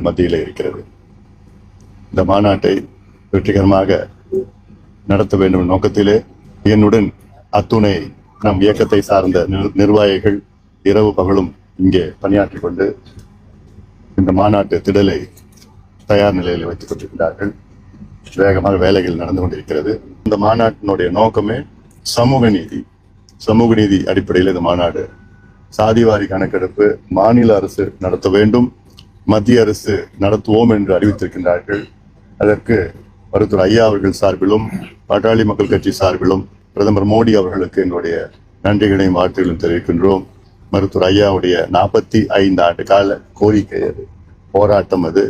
மத்தியில் இருக்கிறது. இந்த மாநாட்டை வெற்றிகரமாக நடத்த வேண்டும் நோக்கத்திலே என்னுடன் அத்துணை நம் இயக்கத்தை சார்ந்த நிர்வாகிகள் இரவு பகலும் இங்கே பணியாற்றிக் கொண்டு இந்த மாநாட்டு திடலை தயார் நிலையில் வைத்துக் கொண்டிருக்கிறார்கள். வேகமாக வேலைகள் நடந்து கொண்டிருக்கிறது. இந்த மாநாட்டினுடைய நோக்கமே சமூக நீதி அடிப்படையில் இந்த மாநாடு. சாதிவாரி கணக்கெடுப்பு மாநில அரசு நடத்த வேண்டும், மத்திய அரசு நடத்துவோம் என்று அறிவித்திருக்கின்றார்கள். அதற்கு மருத்துவர் ஐயா அவர்கள் சார்பிலும் பாட்டாளி மக்கள் கட்சி சார்பிலும் பிரதமர் மோடி அவர்களுக்கு என்னுடைய நன்றிகளையும் வாழ்த்துக்களையும் தெரிவிக்கின்றோம். மருத்துவர் ஐயாவுடைய 45 ஆண்டு கால கோரிக்கை அது, போராட்டம் அது.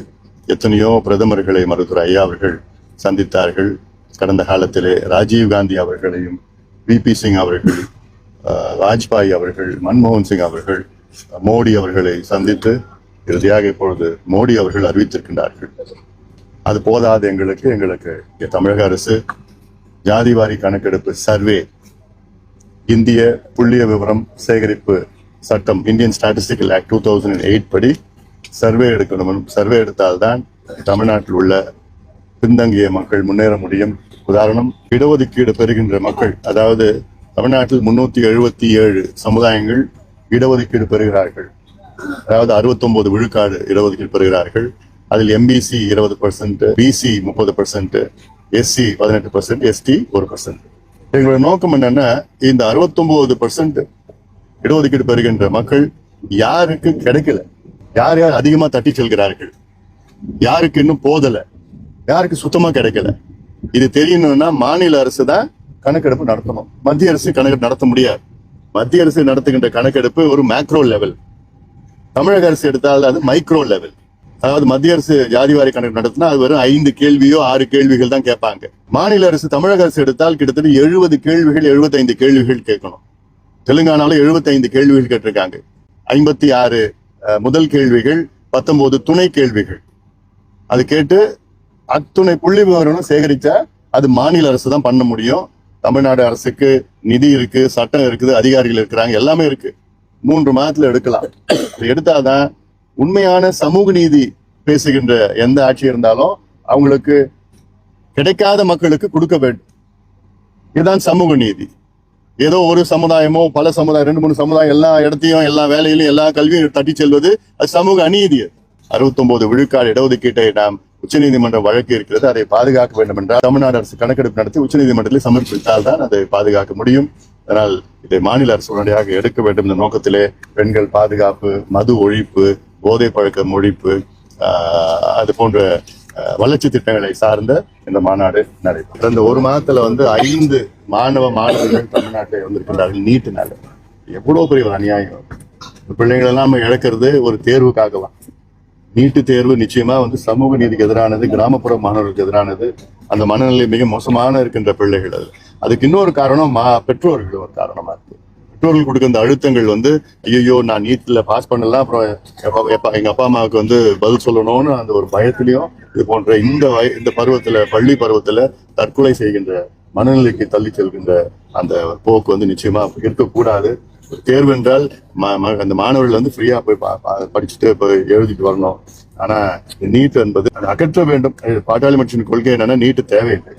எத்தனையோ பிரதமர்களை மருத்துவர் ஐயா அவர்கள் சந்தித்தார்கள். கடந்த காலத்திலே ராஜீவ் காந்தி அவர்களையும், விபி சிங் அவர்கள், வாஜ்பாய் அவர்கள், மன்மோகன் சிங் அவர்கள், மோடி அவர்களை சந்தித்து இறுதியாக இப்பொழுது மோடி அவர்கள் அறிவித்திருக்கின்றார்கள். அது போதாது எங்களுக்கு தமிழக அரசு ஜாதிவாரி கணக்கெடுப்பு சர்வே, இந்திய புள்ளிய விவரம் சேகரிப்பு சட்டம், இந்தியன் ஸ்டாட்டிஸ்டிக்கல் ஆக்ட் 2008 படி சர்வே எடுக்கணும். சர்வே எடுத்தால்தான் தமிழ்நாட்டில் உள்ள பின்தங்கிய மக்கள் முன்னேற முடியும். உதாரணம், இடஒதுக்கீடு பெறுகின்ற மக்கள், அதாவது தமிழ்நாட்டில் 377 சமுதாயங்கள் இடஒதுக்கீடு பெறுகிறார்கள். அதாவது 69 விழுக்காடு இடஒதுக்கீடு பெறுகிறார்கள். அதில் எம்பிசி 20%, பிசி 30%, எஸ்சி 18%, எஸ்டி 1%. எங்களுடைய நோக்கம் என்னன்னா, இந்த 69% இடஒதுக்கீடு பெறுகின்ற மக்கள் யாருக்கு கிடைக்கல, யார் அதிகமா தட்டி செல்கிறார்கள், யாருக்கு இன்னும் போதல, யாருக்கு சுத்தமா கிடைக்கல, இது தெரியணும்னா மாநில அரசு தான் கணக்கெடுப்பு நடத்தணும். மத்திய அரசு கணக்கெடுப்பு நடத்த முடியாது. மத்திய அரசு நடத்துகின்ற கணக்கெடுப்பு ஒரு மேக்ரோ லெவல். தமிழக அரசு எடுத்தால் அது மைக்ரோ லெவல். அதாவது மத்திய அரசு ஜாதிவாரி கணக்கு நடத்தினா அது வெறும் 5 கேள்வியோ 6 கேள்விகள் தான் கேட்பாங்க. மாநில அரசு, தமிழக அரசு எடுத்தால் கிட்டத்தட்ட 70 கேள்விகள் 75 கேள்விகள் கேட்கணும். தெலுங்கானால 75 கேள்விகள் கேட்டிருக்காங்க. 56 முதல் கேள்விகள், 19 துணை கேள்விகள். அது கேட்டு அத்துணை புள்ளி விவரம் சேகரிச்சா அது மாநில அரசு தான் பண்ண முடியும். தமிழ்நாடு அரசுக்கு நிதி இருக்கு, சட்டம் இருக்குது, அதிகாரிகள் இருக்கிறாங்க, எல்லாமே இருக்கு. 3 மாதத்துல எடுக்கலாம். எடுத்தாதான் உண்மையான சமூக நீதி பேசுகின்ற எந்த ஆட்சி இருந்தாலும் அவங்களுக்கு கிடைக்காத மக்களுக்கு கொடுக்க வேண்டும். இதுதான் சமூக நீதி. ஏதோ ஒரு சமுதாயமோ பல சமுதாயம், 2-3 சமுதாயம் எல்லா இடத்தையும் எல்லா வேலையிலும் எல்லா கல்வியும் தட்டி செல்வது அது சமூக அநீதி. 69 விழுக்காடு இடஒதுக்கீட்டை நாம் உச்சநீதிமன்ற வழக்கு இருக்கிறது, அதை பாதுகாக்க வேண்டும் என்றால் தமிழ்நாடு அரசு கணக்கெடுப்பு நடத்தி உச்சநீதிமன்றத்தில் சமர்ப்பித்தால் தான் அதை பாதுகாக்க முடியும். அதனால் இதை மாநில அரசு உடனடியாக எடுக்க வேண்டும் என்ற நோக்கத்திலே பெண்கள் பாதுகாப்பு, மது ஒழிப்பு, போதை பழக்கம் ஒழிப்பு, அது போன்ற வளர்ச்சி திட்டங்களை சார்ந்த இந்த மாநாடு நடைபெறும். கடந்த 1 மாதத்துல 5 மாணவர்கள் தமிழ்நாட்டில் வந்திருக்கின்றார்கள். நீட்டுனால எவ்வளவு பெரிய ஒரு அநியாயம். பிள்ளைகள் எல்லாம் நம்ம இழக்கிறது ஒரு தேர்வுக்காகவா? நீட்டு தேர்வு நிச்சயமா சமூக நீதிக்கு எதிரானது, கிராமப்புற மாணவர்களுக்கு எதிரானது. அந்த மனநிலை மிக மோசமான இருக்கின்ற பிள்ளைகள். அதுக்கு இன்னொரு காரணம் பெற்றோர்கள் ஒரு காரணமா இருக்கு. பெற்றோர்கள் கொடுக்கிற அழுத்தங்கள் ஐயோ நான் நீட்ல பாஸ் பண்ணலாம், அப்புறம் எங்க அப்பா அம்மாவுக்கு பதில் சொல்லணும்னு அந்த ஒரு பயத்திலையும் இது போன்ற இந்த பருவத்துல, பள்ளி பருவத்துல தற்கொலை செய்கின்ற மனநிலைக்கு தள்ளி செல்கின்ற அந்த போக்கு நிச்சயமா இருக்கக்கூடாது. தேர்வு என்றால் அந்த மாணவர்கள் ஃப்ரீயா போய் படிச்சுட்டு போய் எழுதிட்டு வரணும். ஆனா நீட் என்பது அகற்ற வேண்டும். பாட்டாளி மக்களின் கொள்கை என்னன்னா நீட்டு தேவையில்லை.